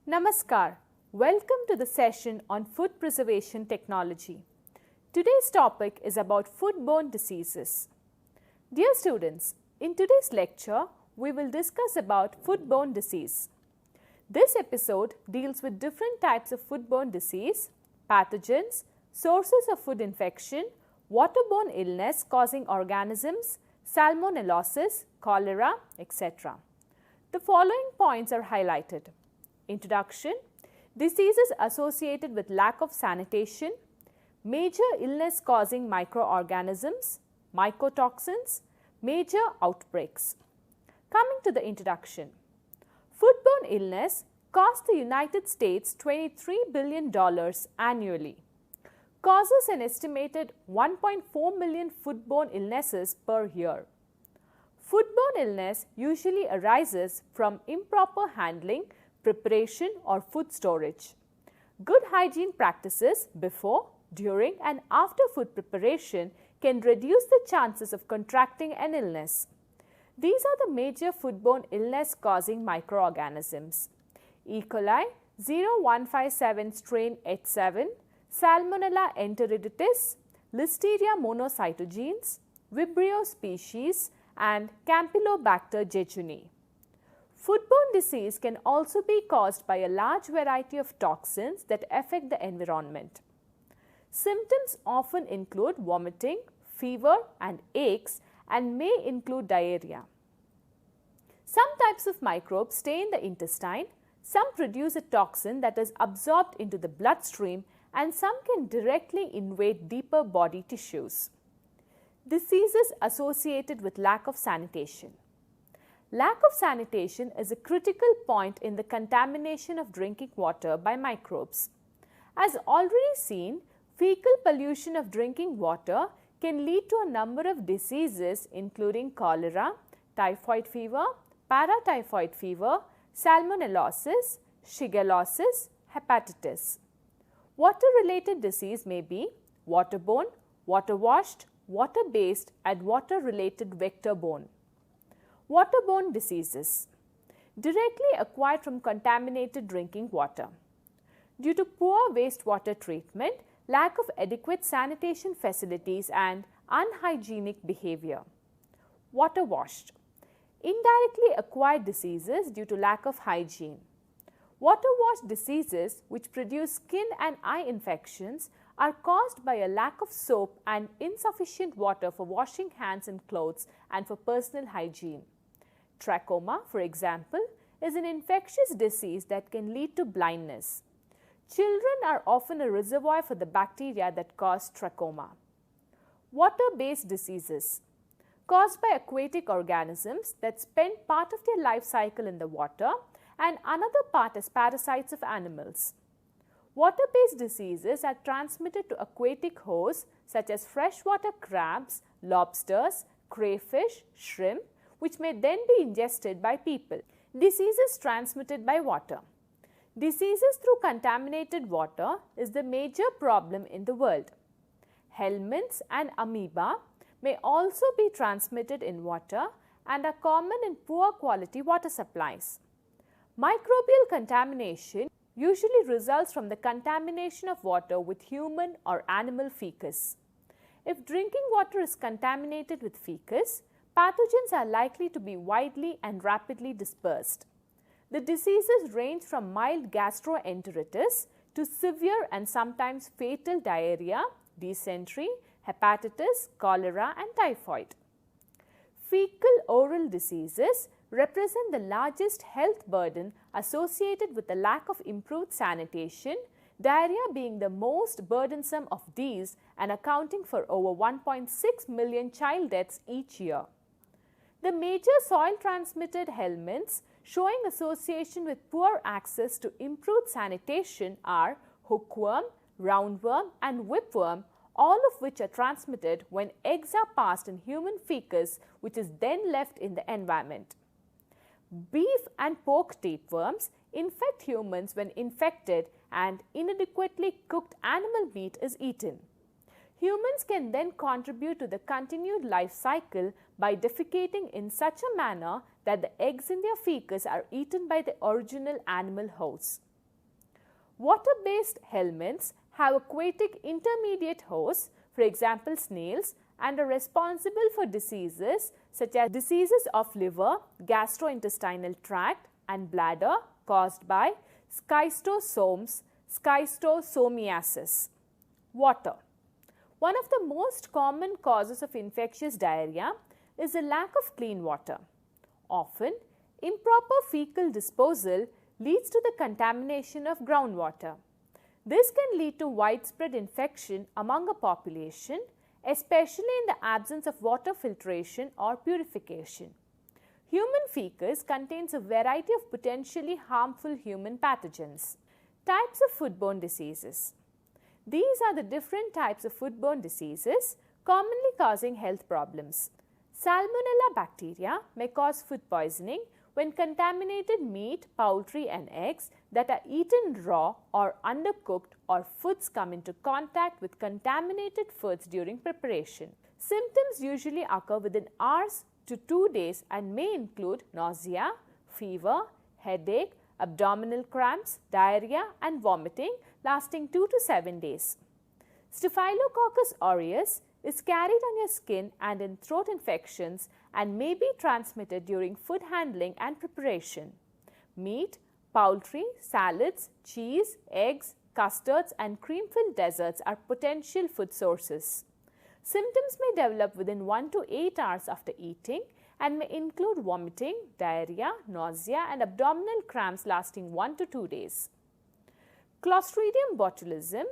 Namaskar. Welcome to the session on food preservation technology. Today's topic is about foodborne diseases. Dear students, in today's lecture, we will discuss about foodborne disease. This episode deals with different types of foodborne disease, pathogens, sources of food infection, waterborne illness causing organisms, salmonellosis, cholera, etc. The following points are highlighted. Introduction, diseases associated with lack of sanitation, major illness causing microorganisms, mycotoxins, major outbreaks. Coming to the introduction, foodborne illness costs the United States $23 billion annually, causes an estimated 1.4 million foodborne illnesses per year. Foodborne illness usually arises from improper handling, preparation or food storage. Good hygiene practices before, during and after food preparation can reduce the chances of contracting an illness. These are the major foodborne illness causing microorganisms: E. coli 0157 strain H7, Salmonella enteriditis, Listeria monocytogenes, Vibrio species and Campylobacter jejuni. Foodborne disease can also be caused by a large variety of toxins that affect the environment. Symptoms often include vomiting, fever and aches and may include diarrhea. Some types of microbes stay in the intestine, some produce a toxin that is absorbed into the bloodstream and some can directly invade deeper body tissues. Diseases associated with lack of sanitation. Lack of sanitation is a critical point in the contamination of drinking water by microbes. As already seen, fecal pollution of drinking water can lead to a number of diseases including cholera, typhoid fever, paratyphoid fever, salmonellosis, shigellosis, hepatitis. Water-related disease may be waterborne, water-washed, water-based and water-related vector-borne. Waterborne diseases directly acquired from contaminated drinking water. Due to poor wastewater treatment, lack of adequate sanitation facilities and unhygienic behavior. Water-washed indirectly acquired diseases due to lack of hygiene. Water-washed diseases which produce skin and eye infections are caused by a lack of soap and insufficient water for washing hands and clothes and for personal hygiene. Trachoma, for example, is an infectious disease that can lead to blindness. Children are often a reservoir for the bacteria that cause trachoma. Water-based diseases caused by aquatic organisms that spend part of their life cycle in the water and another part as parasites of animals. Water-based diseases are transmitted to aquatic hosts such as freshwater crabs, lobsters, crayfish, shrimp, which may then be ingested by people. Diseases transmitted by water. Diseases through contaminated water is the major problem in the world. Helminths and amoeba may also be transmitted in water and are common in poor quality water supplies. Microbial contamination usually results from the contamination of water with human or animal fecus. If drinking water is contaminated with fecus, pathogens are likely to be widely and rapidly dispersed. The diseases range from mild gastroenteritis to severe and sometimes fatal diarrhea, dysentery, hepatitis, cholera and typhoid. Fecal oral diseases represent the largest health burden associated with the lack of improved sanitation, diarrhea being the most burdensome of these and accounting for over 1.6 million child deaths each year. The major soil-transmitted helminths showing association with poor access to improved sanitation are hookworm, roundworm and whipworm, all of which are transmitted when eggs are passed in human fecus which is then left in the environment. Beef and pork tapeworms infect humans when infected and inadequately cooked animal meat is eaten. Humans can then contribute to the continued life cycle by defecating in such a manner that the eggs in their fecus are eaten by the original animal hosts. Water-based helminths have aquatic intermediate hosts, for example snails, and are responsible for diseases such as diseases of liver, gastrointestinal tract and bladder caused by schistosomiasis. Water. One of the most common causes of infectious diarrhea is the lack of clean water. Often, improper fecal disposal leads to the contamination of groundwater. This can lead to widespread infection among a population, especially in the absence of water filtration or purification. Human fecus contains a variety of potentially harmful human pathogens. Types of foodborne diseases. These are the different types of foodborne diseases commonly causing health problems. Salmonella bacteria may cause food poisoning when contaminated meat, poultry and eggs that are eaten raw or undercooked or foods come into contact with contaminated foods during preparation. Symptoms usually occur within hours to 2 days and may include nausea, fever, headache, abdominal cramps, diarrhea and vomiting lasting 2 to 7 days. Staphylococcus aureus is carried on your skin and in throat infections and may be transmitted during food handling and preparation. Meat, poultry, salads, cheese, eggs, custards and cream-filled desserts are potential food sources. Symptoms may develop within 1 to 8 hours after eating and may include vomiting, diarrhea, nausea and abdominal cramps lasting 1 to 2 days. Clostridium botulism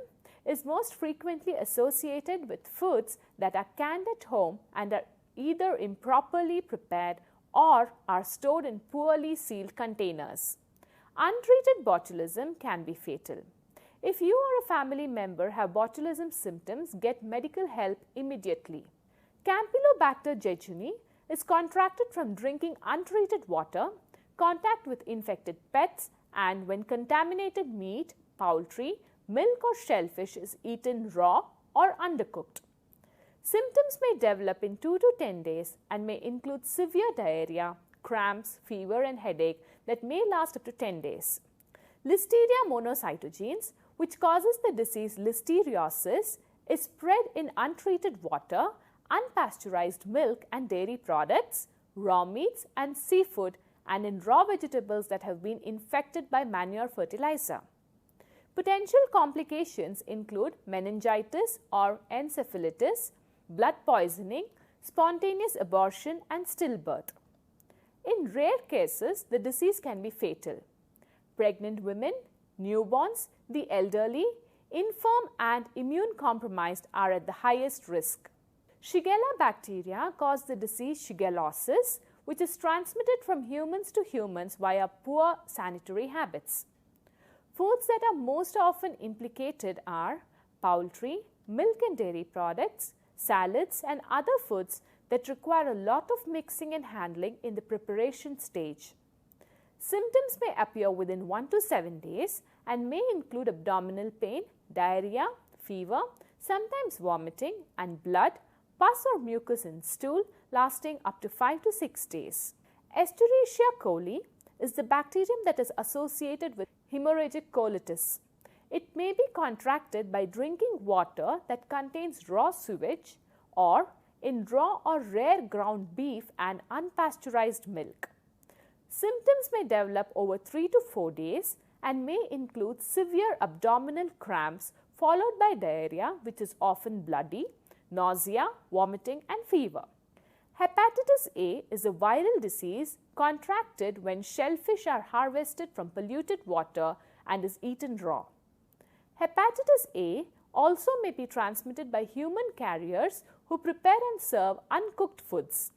is most frequently associated with foods that are canned at home and are either improperly prepared or are stored in poorly sealed containers. Untreated botulism can be fatal. If you or a family member have botulism symptoms, get medical help immediately. Campylobacter jejuni is contracted from drinking untreated water, contact with infected pets, and when contaminated meat, poultry, milk or shellfish is eaten raw or undercooked. Symptoms may develop in 2 to 10 days and may include severe diarrhea, cramps, fever and headache that may last up to 10 days. Listeria monocytogenes, which causes the disease listeriosis, is spread in untreated water, unpasteurized milk and dairy products, raw meats and seafood, and in raw vegetables that have been infected by manure fertilizer. Potential complications include meningitis or encephalitis, blood poisoning, spontaneous abortion and stillbirth. In rare cases, the disease can be fatal. Pregnant women, newborns, the elderly, infirm and immune compromised are at the highest risk. Shigella bacteria cause the disease shigellosis, which is transmitted from humans to humans via poor sanitary habits. Foods that are most often implicated are poultry, milk and dairy products, salads and other foods that require a lot of mixing and handling in the preparation stage. Symptoms may appear within 1 to 7 days and may include abdominal pain, diarrhea, fever, sometimes vomiting and blood, pus or mucus in stool lasting up to 5 to 6 days. Escherichia coli is the bacterium that is associated with hemorrhagic colitis. It may be contracted by drinking water that contains raw sewage or in raw or rare ground beef and unpasteurized milk. Symptoms may develop over 3 to 4 days and may include severe abdominal cramps followed by diarrhea, which is often bloody, nausea, vomiting and fever. Hepatitis A is a viral disease contracted when shellfish are harvested from polluted water and is eaten raw. Hepatitis A also may be transmitted by human carriers who prepare and serve uncooked foods.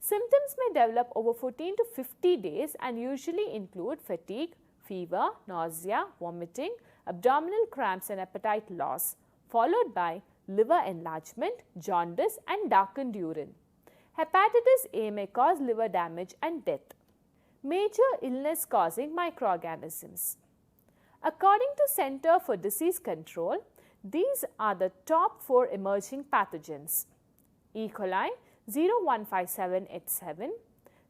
Symptoms may develop over 14 to 50 days and usually include fatigue, fever, nausea, vomiting, abdominal cramps and appetite loss, followed by liver enlargement, jaundice and darkened urine. Hepatitis A may cause liver damage and death. Major illness causing microorganisms. According to Center for Disease Control, these are the top 4 emerging pathogens: E. coli 0157H7,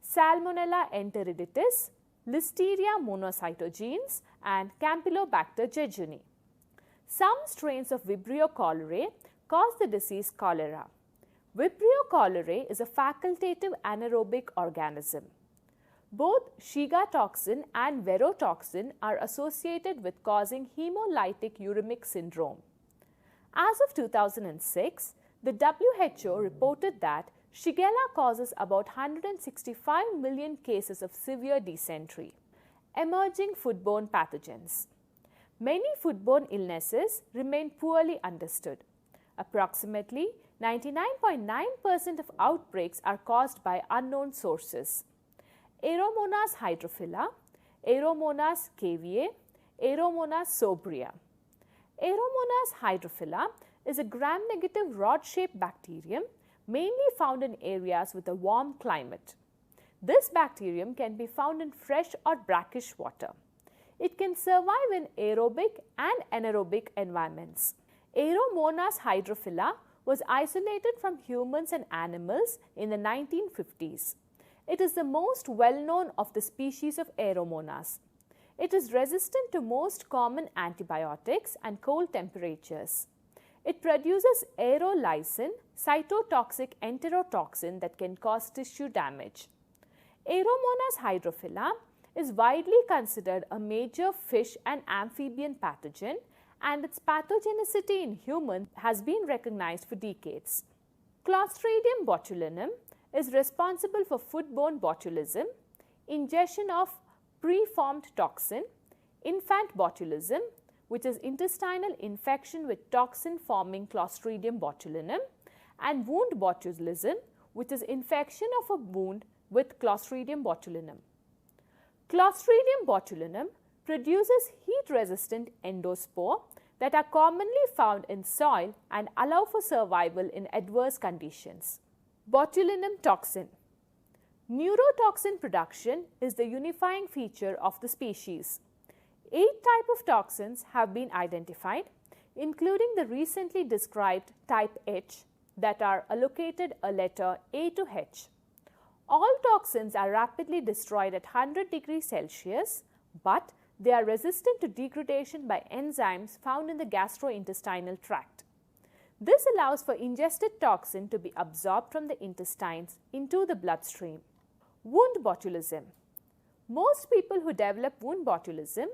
Salmonella enteriditis, Listeria monocytogenes, and Campylobacter jejuni. Some strains of Vibrio cholerae cause the disease cholera. Vibrio cholerae is a facultative anaerobic organism. Both Shiga toxin and verotoxin are associated with causing hemolytic uremic syndrome. As of 2006, the WHO reported that Shigella causes about 165 million cases of severe dysentery. Emerging foodborne pathogens. Many foodborne illnesses remain poorly understood. Approximately 99.9% of outbreaks are caused by unknown sources. Aeromonas hydrophila, Aeromonas caviae, Aeromonas sobria. Aeromonas hydrophila is a gram-negative rod-shaped bacterium mainly found in areas with a warm climate. This bacterium can be found in fresh or brackish water. It can survive in aerobic and anaerobic environments. Aeromonas hydrophila was isolated from humans and animals in the 1950s. It is the most well-known of the species of Aeromonas. It is resistant to most common antibiotics and cold temperatures. It produces aerolysin, cytotoxic enterotoxin that can cause tissue damage. Aeromonas hydrophila is widely considered a major fish and amphibian pathogen, and its pathogenicity in humans has been recognized for decades. Clostridium botulinum is responsible for foodborne botulism, ingestion of preformed toxin, infant botulism, which is intestinal infection with toxin forming Clostridium botulinum, and wound botulism, which is infection of a wound with Clostridium botulinum. Clostridium botulinum produces heat-resistant endospore that are commonly found in soil and allow for survival in adverse conditions. Botulinum toxin. Neurotoxin production is the unifying feature of the species. 8 types of toxins have been identified, including the recently described type H that are allocated a letter A to H. All toxins are rapidly destroyed at 100 degrees Celsius, but they are resistant to degradation by enzymes found in the gastrointestinal tract. This allows for ingested toxin to be absorbed from the intestines into the bloodstream. Wound botulism. Most people who develop wound botulism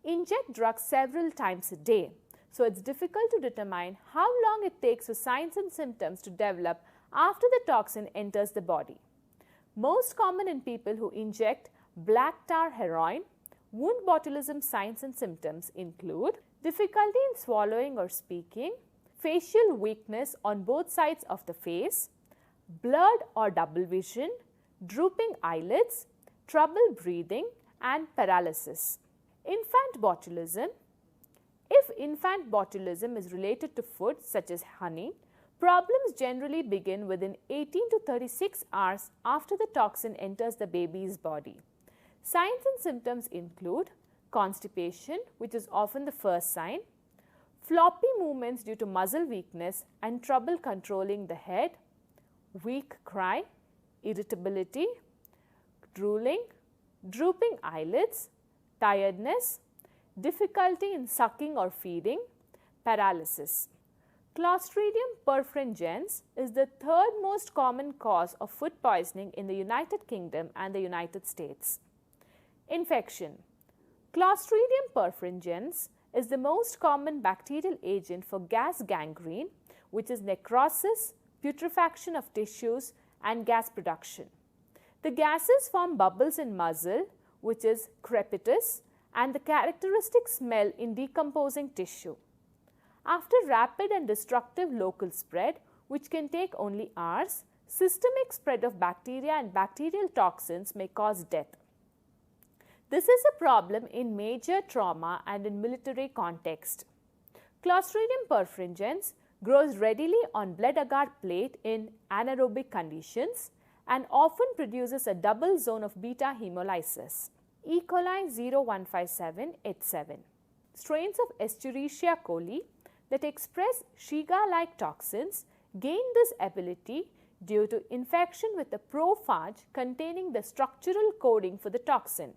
inject drugs several times a day, so it's difficult to determine how long it takes for signs and symptoms to develop after the toxin enters the body. Most common in people who inject black tar heroin, wound botulism signs and symptoms include difficulty in swallowing or speaking, facial weakness on both sides of the face, blurred or double vision, drooping eyelids, trouble breathing, and paralysis. Infant botulism. If infant botulism is related to food such as honey, problems generally begin within 18 to 36 hours after the toxin enters the baby's body. Signs and symptoms include constipation, which is often the first sign, floppy movements due to muscle weakness and trouble controlling the head, weak cry, irritability, drooling, drooping eyelids, tiredness, difficulty in sucking or feeding, paralysis. Clostridium perfringens is the third most common cause of food poisoning in the United Kingdom and the United States. Infection. Clostridium perfringens is the most common bacterial agent for gas gangrene, which is necrosis, putrefaction of tissues, and gas production. The gases form bubbles in muscle, which is crepitus, and the characteristic smell in decomposing tissue. After rapid and destructive local spread, which can take only hours, systemic spread of bacteria and bacterial toxins may cause death. This is a problem in major trauma and in military context. Clostridium perfringens grows readily on blood agar plate in anaerobic conditions and often produces a double zone of beta hemolysis. E. coli 0157H7. Strains of Escherichia coli that express Shiga-like toxins gain this ability due to infection with a prophage containing the structural coding for the toxin,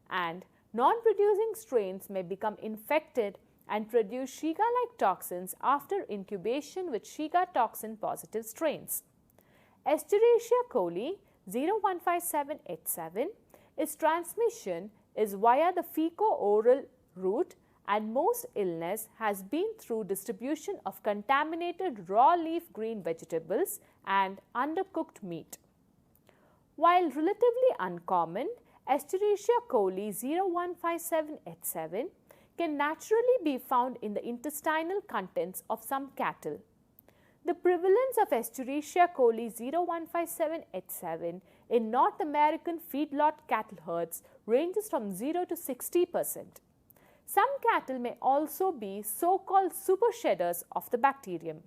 and non-producing strains may become infected and produce Shiga-like toxins after incubation with Shiga toxin-positive strains. Escherichia coli 0157H7, its transmission is via the fecal-oral route, and most illness has been through distribution of contaminated raw leaf green vegetables and undercooked meat. While relatively uncommon, Escherichia coli 0157H7 can naturally be found in the intestinal contents of some cattle. The prevalence of Escherichia coli 0157H7 in North American feedlot cattle herds ranges from 0 to 60%. Some cattle may also be so-called supershedders of the bacterium.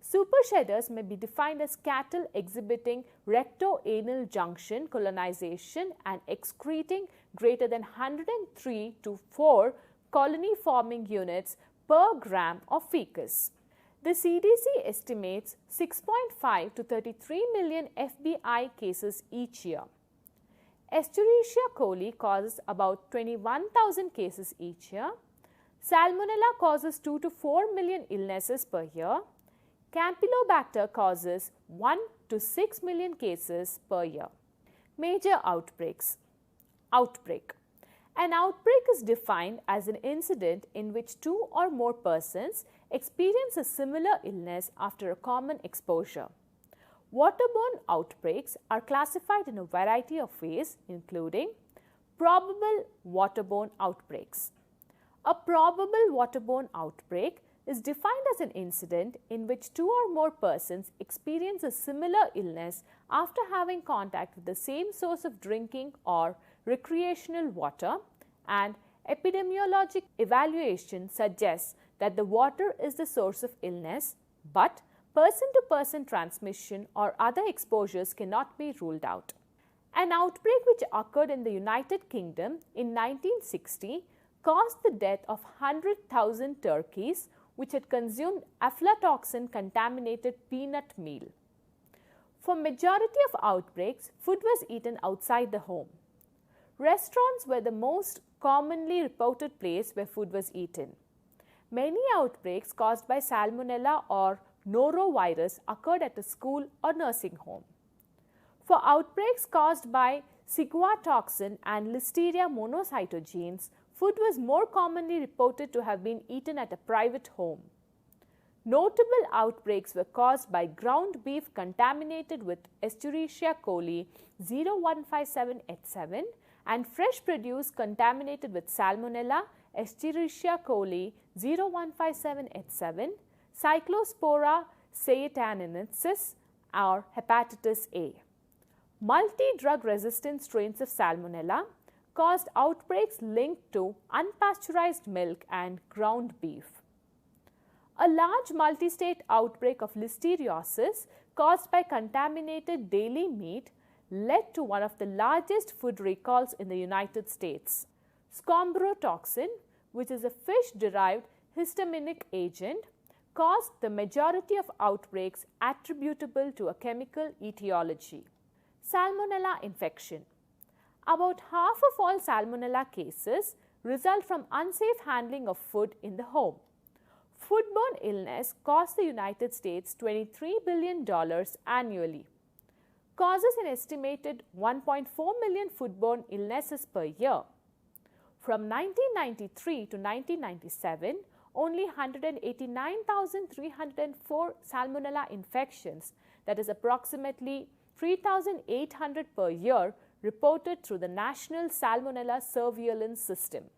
Supershedders may be defined as cattle exhibiting recto-anal junction colonization and excreting greater than 103 to 4 colony-forming units per gram of fecus. The CDC estimates 6.5 to 33 million FBI cases each year. Escherichia coli causes about 21,000 cases each year. Salmonella causes 2 to 4 million illnesses per year. Campylobacter causes 1 to 6 million cases per year. Major outbreaks. Outbreak. An outbreak is defined as an incident in which 2 or more persons experience a similar illness after a common exposure. Waterborne outbreaks are classified in a variety of ways, including probable waterborne outbreaks. A probable waterborne outbreak is defined as an incident in which 2 or more persons experience a similar illness after having contact with the same source of drinking or recreational water, and epidemiologic evaluation suggests that the water is the source of illness, but person-to-person transmission or other exposures cannot be ruled out. An outbreak which occurred in the United Kingdom in 1960 caused the death of 100,000 turkeys which had consumed aflatoxin-contaminated peanut meal. For majority of outbreaks, food was eaten outside the home. Restaurants were the most commonly reported place where food was eaten. Many outbreaks caused by Salmonella or norovirus occurred at a school or nursing home. For outbreaks caused by ciguatoxin and Listeria monocytogenes, food was more commonly reported to have been eaten at a private home. Notable outbreaks were caused by ground beef contaminated with Escherichia coli 0157H7 and fresh produce contaminated with Salmonella, Escherichia coli 0157H7, Cyclospora seitanensis or hepatitis A. Multi-drug resistant strains of Salmonella caused outbreaks linked to unpasteurized milk and ground beef. A large multi-state outbreak of listeriosis caused by contaminated dairy meat led to one of the largest food recalls in the United States. Scombrotoxin, which is a fish-derived histaminic agent, caused the majority of outbreaks attributable to a chemical etiology. Salmonella infection. About half of all Salmonella cases result from unsafe handling of food in the home. Foodborne illness costs the United States $23 billion annually. Causes an estimated 1.4 million foodborne illnesses per year. From 1993 to 1997, only 189,304 Salmonella infections, that is approximately 3,800 per year, reported through the National Salmonella Surveillance System.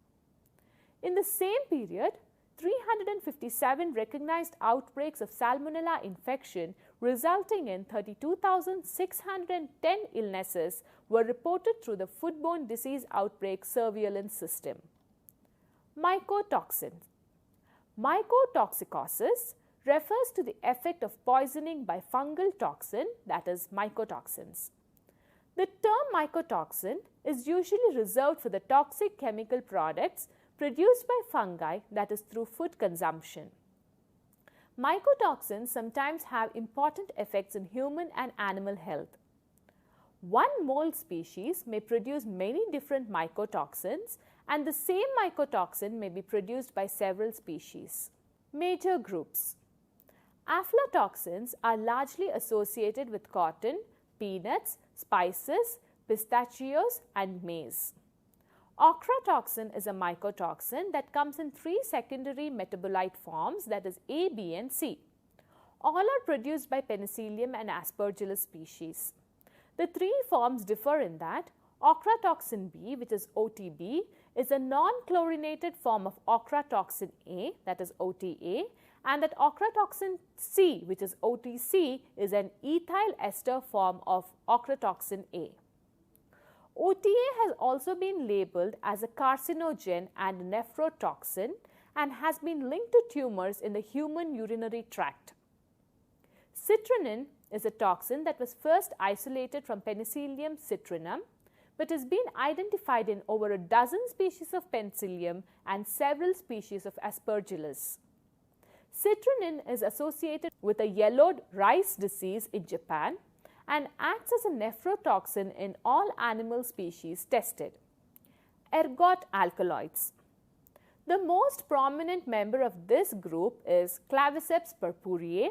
In the same period, 357 recognized outbreaks of Salmonella infection resulting in 32,610 illnesses were reported through the Foodborne Disease Outbreak Surveillance System. Mycotoxins. Mycotoxicosis refers to the effect of poisoning by fungal toxin, that is mycotoxins. The term mycotoxin is usually reserved for the toxic chemical products produced by fungi, that is through food consumption. Mycotoxins sometimes have important effects in human and animal health. One mold species may produce many different mycotoxins, and the same mycotoxin may be produced by several species. Major groups. Aflatoxins are largely associated with cotton, peanuts, spices, pistachios, and maize. Ochratoxin is a mycotoxin that comes in three secondary metabolite forms, that is A, B, and C. All are produced by Penicillium and Aspergillus species. The three forms differ in that ochratoxin B, which is OTB, is a non-chlorinated form of ochratoxin A, that is OTA, and that ochratoxin C, which is OTC, is an ethyl ester form of ochratoxin A. OTA has also been labeled as a carcinogen and nephrotoxin and has been linked to tumors in the human urinary tract. Citrinin is a toxin that was first isolated from Penicillium citrinum, but has been identified in over a dozen species of Penicillium and several species of Aspergillus. Citrinin is associated with a yellowed rice disease in Japan and acts as a nephrotoxin in all animal species tested. Ergot alkaloids. The most prominent member of this group is Claviceps purpureae.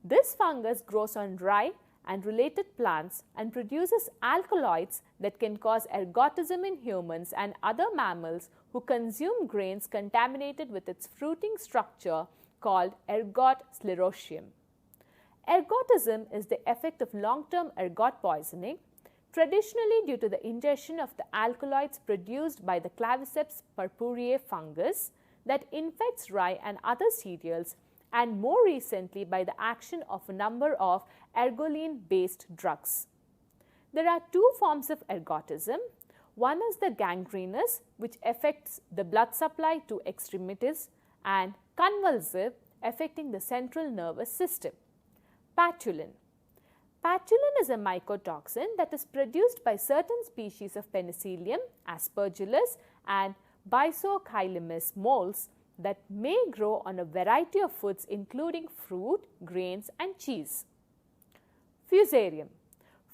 This fungus grows on rye and related plants and produces alkaloids that can cause ergotism in humans and other mammals who consume grains contaminated with its fruiting structure called ergot sclerotium. Ergotism is the effect of long-term ergot poisoning, traditionally due to the ingestion of the alkaloids produced by the Claviceps purpureae fungus that infects rye and other cereals, and more recently by the action of a number of ergoline-based drugs. There are two forms of ergotism. One is the gangrenous, which affects the blood supply to extremities, and convulsive, affecting the central nervous system. Patulin. Patulin is a mycotoxin that is produced by certain species of Penicillium, Aspergillus, and Bysochylimus molds that may grow on a variety of foods including fruit, grains, and cheese. Fusarium.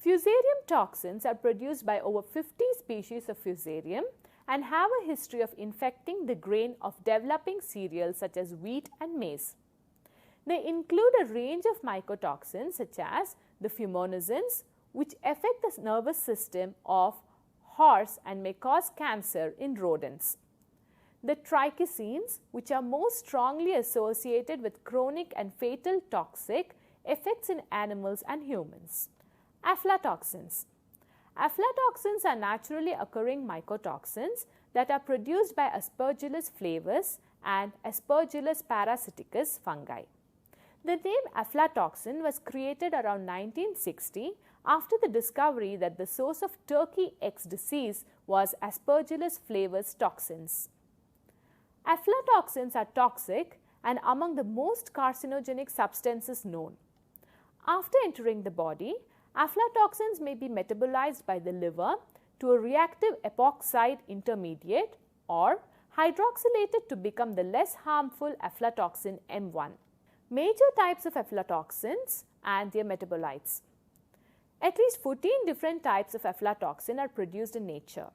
Fusarium toxins are produced by over 50 species of Fusarium and have a history of infecting the grain of developing cereals such as wheat and maize. They include a range of mycotoxins such as the fumonisins, which affect the nervous system of horse and may cause cancer in rodents. The trichosins, which are most strongly associated with chronic and fatal toxic effects in animals and humans. Aflatoxins. Aflatoxins are naturally occurring mycotoxins that are produced by Aspergillus flavus and Aspergillus parasiticus fungi. The name aflatoxin was created around 1960 after the discovery that the source of turkey X disease was Aspergillus flavus toxins. Aflatoxins are toxic and among the most carcinogenic substances known. After entering the body, aflatoxins may be metabolized by the liver to a reactive epoxide intermediate or hydroxylated to become the less harmful aflatoxin M1. Major types of aflatoxins and their metabolites. At least 14 different types of aflatoxin are produced in nature.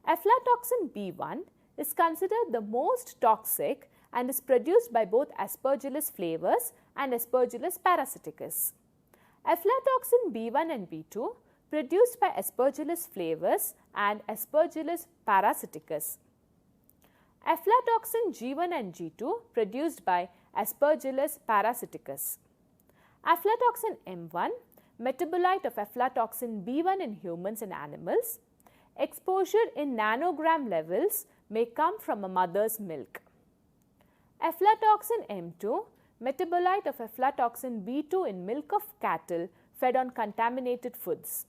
Aflatoxin B1 is considered the most toxic and is produced by both Aspergillus flavus and Aspergillus parasiticus. Aflatoxin B1 and B2 produced by Aspergillus flavus and Aspergillus parasiticus. Aflatoxin G1 and G2 produced by Aspergillus parasiticus. Aflatoxin M1, metabolite of aflatoxin B1 in humans and animals. Exposure in nanogram levels may come from a mother's milk. Aflatoxin M2, metabolite of aflatoxin B2 in milk of cattle fed on contaminated foods.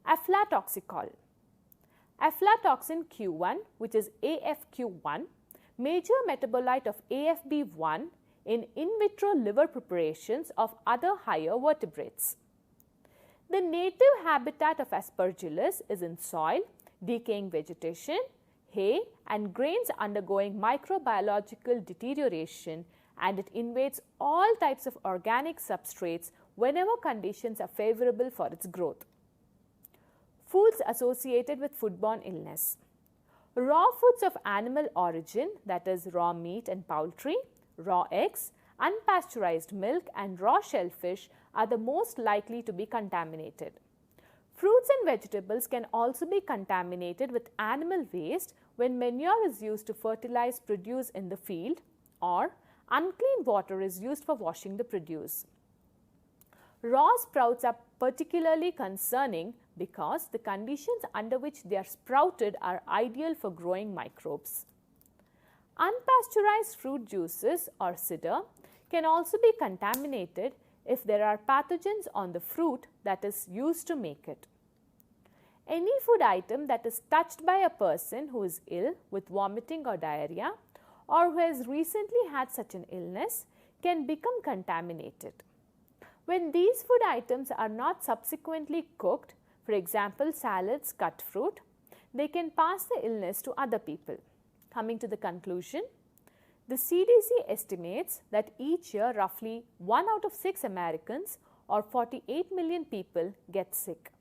Aflatoxicol. Aflatoxin Q1, which is AFQ1, major metabolite of AFB1 in vitro liver preparations of other higher vertebrates. The native habitat of Aspergillus is in soil, decaying vegetation, hay and grains undergoing microbiological deterioration, and it invades all types of organic substrates whenever conditions are favorable for its growth. Foods associated with foodborne illness. Raw foods of animal origin, that is raw meat and poultry, raw eggs, unpasteurized milk and raw shellfish are the most likely to be contaminated. Fruits and vegetables can also be contaminated with animal waste when manure is used to fertilize produce in the field or unclean water is used for washing the produce. Raw sprouts are particularly concerning because the conditions under which they are sprouted are ideal for growing microbes. Unpasteurized fruit juices or cider can also be contaminated if there are pathogens on the fruit that is used to make it. Any food item that is touched by a person who is ill with vomiting or diarrhea or who has recently had such an illness can become contaminated. When these food items are not subsequently cooked, for example salads, cut fruit, they can pass the illness to other people. Coming to the conclusion, the CDC estimates that each year roughly 1 out of 6 Americans or 48 million people get sick.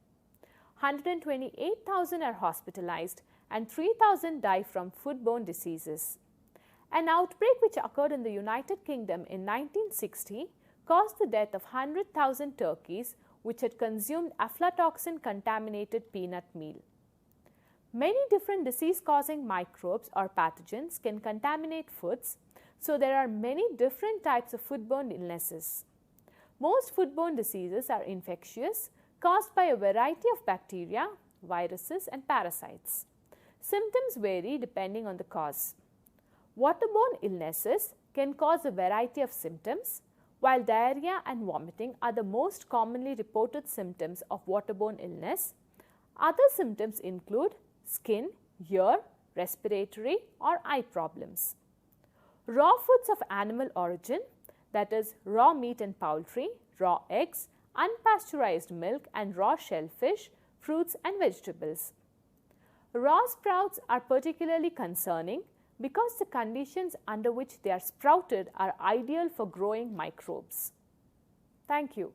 128,000 are hospitalized and 3,000 die from foodborne diseases. An outbreak which occurred in the United Kingdom in 1960 caused the death of 100,000 turkeys which had consumed aflatoxin contaminated peanut meal. Many different disease-causing microbes or pathogens can contaminate foods, so there are many different types of foodborne illnesses. Most foodborne diseases are infectious, caused by a variety of bacteria, viruses and parasites. Symptoms vary depending on the cause. Waterborne illnesses can cause a variety of symptoms, while diarrhea and vomiting are the most commonly reported symptoms of waterborne illness. Other symptoms include skin, ear, respiratory or eye problems. Raw foods of animal origin, that is raw meat and poultry, raw eggs, unpasteurized milk and raw shellfish, fruits and vegetables. Raw sprouts are particularly concerning because the conditions under which they are sprouted are ideal for growing microbes. Thank you.